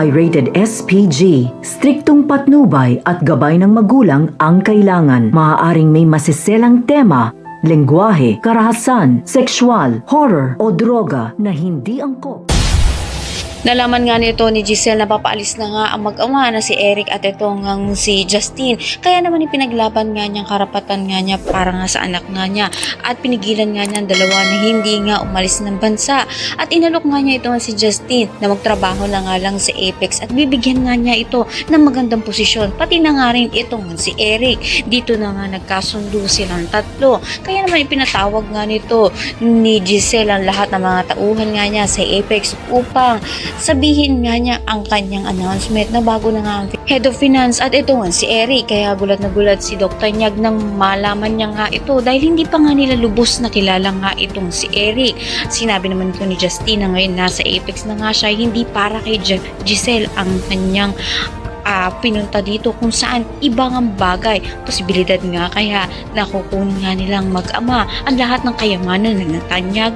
ay rated SPG. Striktong patnubay at gabay ng magulang ang kailangan. Maaaring may masiselang tema, lengguwahe, karahasan, sexual, horror o droga na hindi angkop. Nalaman nga nito ni Giselle na papaalis na nga ang mag-ama na si Eric at itong si Justine. Kaya naman ipinaglaban nga niyang karapatan nga niya para nga sa anak nga niya. At pinigilan nga niya ang dalawa na hindi nga umalis ng bansa. At inalok nga niya ito si Justine na magtrabaho na nga lang sa Apex at bibigyan nga niya ito ng magandang posisyon. Pati na nga rin itong si Eric. Dito na nga nagkasundo silang tatlo. Kaya naman ipinatawag nga nito ni Giselle ang lahat ng mga tauhan nga niya sa Apex upang sabihin nga niya ang kanyang announcement na bago na nga ang head of finance at ito nga si Eric. Kaya gulat na gulat si Dr. Nyag nang malaman niya nga ito dahil hindi pa nga nila lubos na kilala nga itong si Eric. Sinabi naman ito ni Justine na ngayon nasa Apex na nga siya, hindi para kay Giselle ang kanyang pinunta dito kung saan ibang ang bagay. Posibilidad nga kaya nakukunin nga nilang mag-ama ang lahat ng kayamanan ng Tanyag.